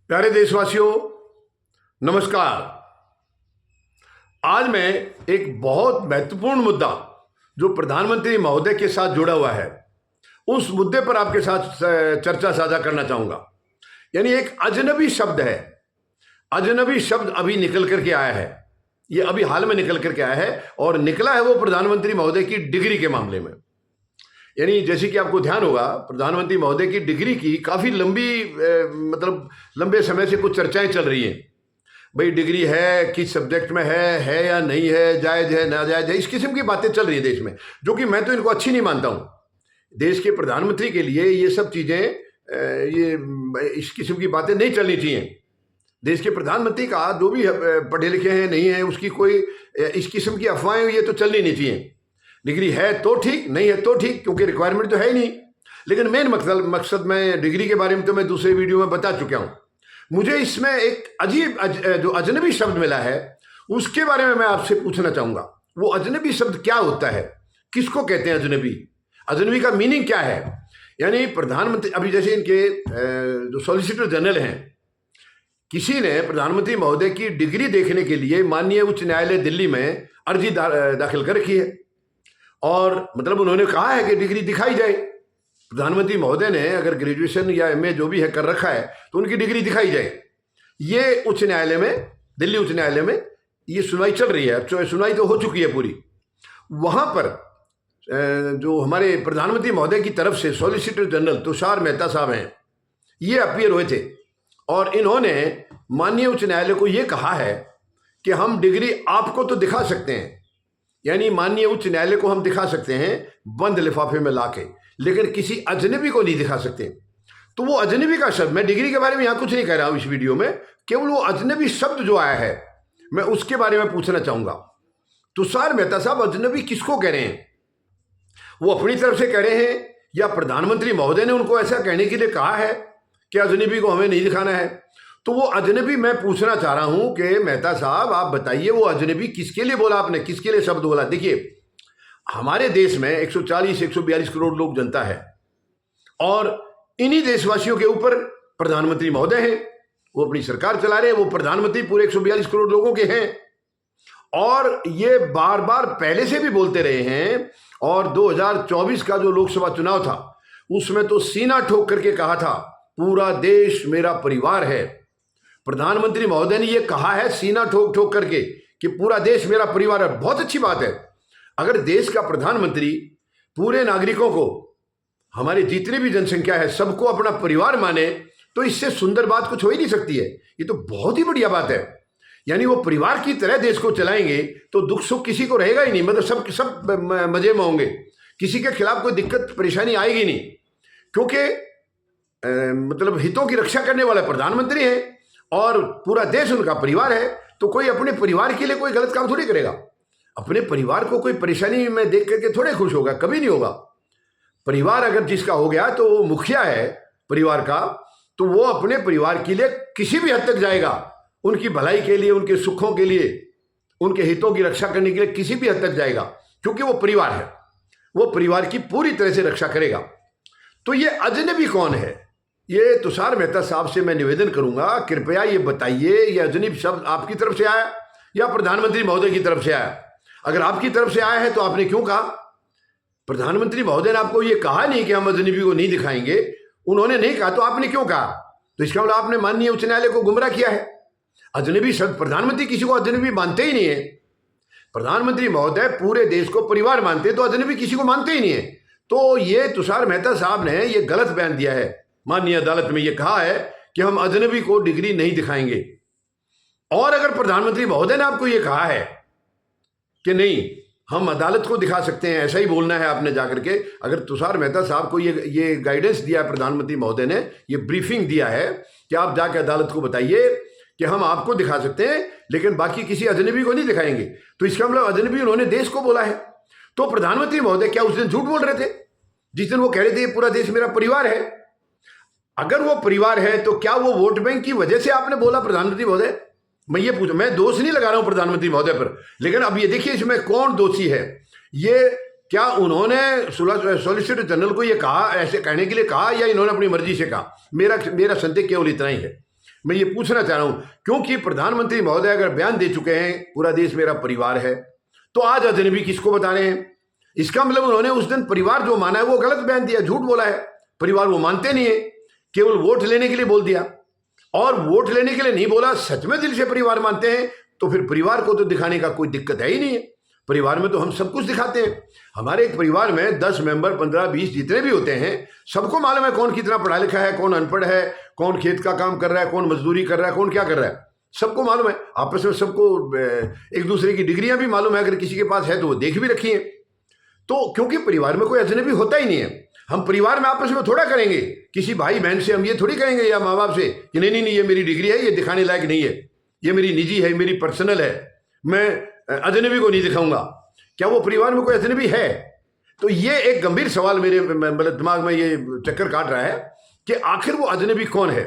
प्यारे देशवासियों, नमस्कार। आज मैं एक बहुत महत्वपूर्ण मुद्दा जो प्रधानमंत्री महोदय के साथ जुड़ा हुआ है, उस मुद्दे पर आपके साथ चर्चा साझा करना चाहूंगा। यानी एक अजनबी शब्द है, अजनबी शब्द अभी निकल करके आया है, ये अभी हाल में निकल करके आया है और निकला है वो प्रधानमंत्री महोदय की डिग्री के मामले में। यानी जैसे कि आपको ध्यान होगा, प्रधानमंत्री महोदय की डिग्री की काफ़ी लंबी मतलब लंबे समय से कुछ चर्चाएं चल रही हैं। भाई डिग्री है, किस सब्जेक्ट में है या नहीं है, जायज़ है नाजायज़ है, इस किस्म की बातें चल रही है देश में, जो कि मैं तो इनको अच्छी नहीं मानता हूँ। देश के प्रधानमंत्री के लिए ये सब चीज़ें ये इस किस्म की बातें नहीं चलनी चाहिए। देश के प्रधानमंत्री का जो भी पढ़े लिखे हैं नहीं है, उसकी कोई इस किस्म की अफवाहें ये तो चलनी नहीं चाहिए। डिग्री है तो ठीक, नहीं है तो ठीक, क्योंकि रिक्वायरमेंट तो है ही नहीं। लेकिन मेन मकसद मैं डिग्री के बारे में तो मैं दूसरे वीडियो में बता चुका हूँ। मुझे इसमें एक अजीब जो अजनबी शब्द मिला है उसके बारे में मैं आपसे पूछना चाहूँगा। वो अजनबी शब्द क्या होता है, किसको कहते हैं अजनबी, अजनबी का मीनिंग क्या है। यानी प्रधानमंत्री अभी जैसे इनके जो सॉलिसिटर जनरल हैं, किसी ने प्रधानमंत्री महोदय की डिग्री देखने के लिए माननीय उच्च न्यायालय दिल्ली में अर्जी दाखिल कर रखी है और मतलब उन्होंने कहा है कि डिग्री दिखाई जाए। प्रधानमंत्री महोदय ने अगर ग्रेजुएशन या एमए जो भी है कर रखा है तो उनकी डिग्री दिखाई जाए। ये उच्च न्यायालय में, दिल्ली उच्च न्यायालय में ये सुनवाई चल रही है, सुनवाई तो हो चुकी है पूरी। वहाँ पर जो हमारे प्रधानमंत्री महोदय की तरफ से सॉलिसिटर जनरल तुषार मेहता साहब हैं, ये अपीयर हुए थे और इन्होंने माननीय उच्च न्यायालय को ये कहा है कि हम डिग्री आपको तो दिखा सकते हैं, यानी माननीय उच्च न्यायालय को हम दिखा सकते हैं बंद लिफाफे में लाके, लेकिन किसी अजनबी को नहीं दिखा सकते। तो वो अजनबी का शब्द, मैं डिग्री के बारे में यहाँ कुछ नहीं कह रहा हूँ इस वीडियो में, केवल वो अजनबी शब्द जो आया है मैं उसके बारे में पूछना चाहूँगा। तुषार मेहता साहब अजनबी किसको कह रहे हैं? वो अपनी तरफ से कह रहे हैं या प्रधानमंत्री महोदय ने उनको ऐसा कहने के लिए कहा है कि अजनबी को हमें नहीं दिखाना है? तो वो अजनबी मैं पूछना चाह रहा हूं कि मेहता साहब आप बताइए, वो अजनबी किसके लिए बोला आपने, किसके लिए शब्द बोला? देखिए, हमारे देश में 140-142 करोड़ लोग जनता है और इन्हीं देशवासियों के ऊपर प्रधानमंत्री महोदय हैं, वो अपनी सरकार चला रहे हैं, वो प्रधानमंत्री पूरे 142 करोड़ लोगों के हैं और ये बार बार पहले से भी बोलते रहे हैं। और 2024 का जो लोकसभा चुनाव था उसमें तो सीना ठोक करके कहा था पूरा देश मेरा परिवार है। प्रधानमंत्री महोदय ने ये कहा है सीना ठोक ठोक करके कि पूरा देश मेरा परिवार है। बहुत अच्छी बात है। अगर देश का प्रधानमंत्री पूरे नागरिकों को, हमारी जितनी भी जनसंख्या है, सबको अपना परिवार माने तो इससे सुंदर बात कुछ हो ही नहीं सकती है। ये तो बहुत ही बढ़िया बात है। यानी वो परिवार की तरह देश को चलाएंगे तो दुख सुख किसी को रहेगा ही नहीं, मतलब सब मजे में होंगे, किसी के खिलाफ कोई दिक्कत परेशानी आएगी नहीं, क्योंकि मतलब हितों की रक्षा करने वाला प्रधानमंत्री है और पूरा देश उनका परिवार है। तो कोई अपने परिवार के लिए कोई गलत काम थोड़ी करेगा। अपने परिवार को कोई परेशानी में देख करके थोड़े खुश होगा, कभी नहीं होगा। परिवार अगर जिसका हो गया तो वो मुखिया है परिवार का, तो वो अपने परिवार के लिए किसी भी हद तक जाएगा, उनकी भलाई के लिए, उनके सुखों के लिए, उनके हितों की रक्षा करने के लिए किसी भी हद तक जाएगा, क्योंकि वो परिवार है, वो परिवार की पूरी तरह से रक्षा करेगा। तो ये अजनबी कौन है? ये तुषार मेहता साहब से मैं निवेदन करूंगा, कृपया ये बताइए, ये अजनबी शब्द आपकी तरफ से आया या प्रधानमंत्री महोदय की तरफ से आया? अगर आपकी तरफ से आया है तो आपने क्यों कहा? प्रधानमंत्री महोदय ने आपको ये कहा नहीं कि हम अजनबी को नहीं दिखाएंगे, उन्होंने नहीं कहा, तो आपने क्यों कहा? तो इसका मतलब आपने माननीय उच्च न्यायालय को गुमराह किया है। अजनबी शब्द, प्रधानमंत्री किसी को अजनबी मानते ही नहीं है। प्रधानमंत्री महोदय पूरे देश को परिवार मानते, तो अजनबी किसी को मानते ही नहीं है। तो ये तुषार मेहता साहब ने ये गलत बयान दिया है। माननीय अदालत में ये कहा है कि हम अजनबी को डिग्री नहीं दिखाएंगे। और अगर प्रधानमंत्री महोदय ने आपको ये कहा है कि नहीं हम अदालत को दिखा सकते हैं, ऐसा ही बोलना है आपने जाकर के, अगर तुषार मेहता साहब को ये गाइडेंस दिया है प्रधानमंत्री महोदय ने, ये ब्रीफिंग दिया है कि आप जाकर अदालत को बताइए कि हम आपको दिखा सकते हैं लेकिन बाकी किसी अजनबी को नहीं दिखाएंगे, तो इसका मतलब अजनबी उन्होंने देश को बोला है। तो प्रधानमंत्री महोदय क्या उस दिन झूठ बोल रहे थे जिस दिन वो कह रहे थे पूरा देश मेरा परिवार है? अगर वो परिवार है तो क्या वो वोट बैंक की वजह से आपने बोला प्रधानमंत्री महोदय? मैं ये पूछ, मैं दोष नहीं लगा रहा हूं प्रधानमंत्री महोदय पर, लेकिन अब ये देखिए इसमें कौन दोषी है। ये क्या उन्होंने सॉलिसिटर जनरल को ये कहा, ऐसे कहने के लिए कहा, या इन्होंने अपनी मर्जी से कहा? मेरा संदेह केवल इतना ही है। मैं ये पूछना चाह रहा हूं, क्योंकि प्रधानमंत्री महोदय अगर बयान दे चुके हैं पूरा देश मेरा परिवार है, तो आज अजनबी किसको बता रहे हैं? इसका मतलब उन्होंने उस दिन परिवार जो माना है वो गलत बयान दिया, झूठ बोला है। परिवार वो मानते नहीं है, केवल वोट लेने के लिए बोल दिया। और वोट लेने के लिए नहीं बोला, सच में दिल से परिवार मानते हैं तो फिर परिवार को तो दिखाने का कोई दिक्कत है ही नहीं है। परिवार में तो हम सब कुछ दिखाते हैं। हमारे एक परिवार में 10 मेंबर, 15, 20 जितने भी होते हैं, सबको मालूम है कौन कितना पढ़ा लिखा है, कौन अनपढ़ है, कौन खेत का काम कर रहा है, कौन मजदूरी कर रहा है, कौन क्या कर रहा है, सबको मालूम है। आपस में सबको एक दूसरे की डिग्रियां भी मालूम है, अगर किसी के पास है तो वो देख भी रखी है। तो क्योंकि परिवार में कोई अजनबी होता ही नहीं है, हम परिवार में आपस में थोड़ा करेंगे, किसी भाई बहन से हम ये थोड़ी करेंगे या माँ बाप से कि नहीं नहीं नहीं ये मेरी डिग्री है, ये दिखाने लायक नहीं है, ये मेरी निजी है, मेरी पर्सनल है, मैं अजनबी को नहीं दिखाऊंगा। क्या वो परिवार में कोई अजनबी है? तो ये एक गंभीर सवाल मेरे मतलब दिमाग में ये चक्कर काट रहा है कि आखिर वो अजनबी कौन है।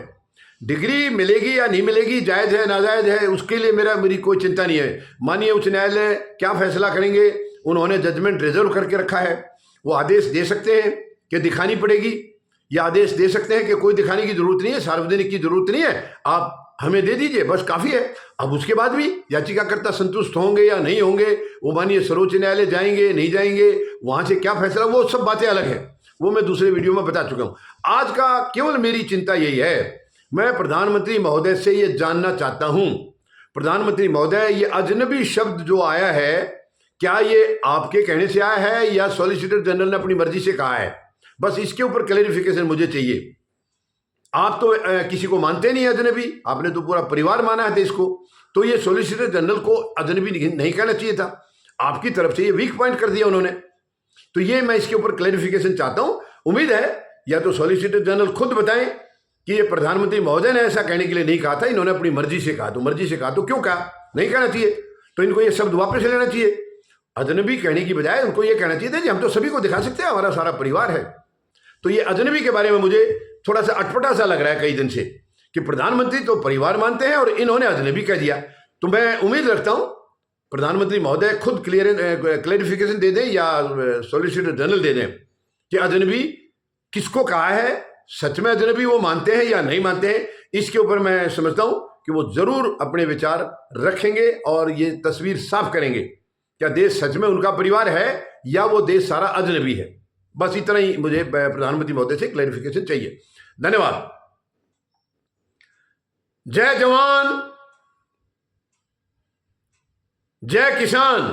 डिग्री मिलेगी या नहीं मिलेगी, जायज़ है नाजायज़ है, उसके लिए मेरी कोई चिंता नहीं है। माननीय उच्च न्यायालय क्या फैसला करेंगे, उन्होंने जजमेंट रिजर्व करके रखा है। वो आदेश दे सकते हैं कि दिखानी पड़ेगी, या आदेश दे सकते हैं कि कोई दिखाने की जरूरत नहीं है, सार्वजनिक की जरूरत नहीं है, आप हमें दे दीजिए, बस काफ़ी है। अब उसके बाद भी याचिकाकर्ता संतुष्ट होंगे या नहीं होंगे, वो मानिए सर्वोच्च न्यायालय जाएंगे नहीं जाएंगे, वहाँ से क्या फैसला, वो सब बातें अलग है, वो मैं दूसरे वीडियो में बता चुका हूँ। आज का केवल मेरी चिंता यही है, मैं प्रधानमंत्री महोदय से ये जानना चाहता हूँ, प्रधानमंत्री महोदय ये अजनबी शब्द जो आया है, क्या ये आपके कहने से आया है या सॉलिसिटर जनरल ने अपनी मर्जी से कहा है? बस इसके ऊपर क्लैरिफिकेशन मुझे चाहिए। आप तो किसी को मानते नहीं अजनबी, आपने तो पूरा परिवार माना है देश को, तो ये सॉलिसिटर जनरल को अजनबी नहीं कहना चाहिए था, आपकी तरफ से ये वीक पॉइंट कर दिया उन्होंने। तो ये मैं इसके ऊपर क्लैरिफिकेशन चाहता हूं। उम्मीद है या तो सॉलिसिटर जनरल खुद बताएं कि ये प्रधानमंत्री महोदय ने ऐसा कहने के लिए नहीं कहा था, इन्होंने अपनी मर्जी से कहा। तो मर्जी से कहा तो क्यों कहा? नहीं कहना चाहिए, तो इनको ये शब्द वापस लेना चाहिए। अजनबी कहने की बजाय उनको ये कहना चाहिए था कि हम तो सभी को दिखा सकते हैं, हमारा सारा परिवार है। तो ये अजनबी के बारे में मुझे थोड़ा सा अटपटा सा लग रहा है कई दिन से कि प्रधानमंत्री तो परिवार मानते हैं और इन्होंने अजनबी कह दिया। तो मैं उम्मीद रखता हूं प्रधानमंत्री महोदय खुद क्लेरिफिकेशन दे दें या सॉलिसिटर जनरल दे दें कि अजनबी किसको कहा है, सच में अजनबी वो मानते हैं या नहीं मानते हैं। इसके ऊपर मैं समझता हूं कि वो जरूर अपने विचार रखेंगे और ये तस्वीर साफ करेंगे, क्या देश सच में उनका परिवार है या वो देश सारा अजनबी है। बस इतना ही मुझे प्रधानमंत्री महोदय से क्लैरिफिकेशन चाहिए। धन्यवाद। जय जवान, जय किसान,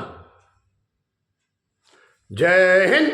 जय हिंद।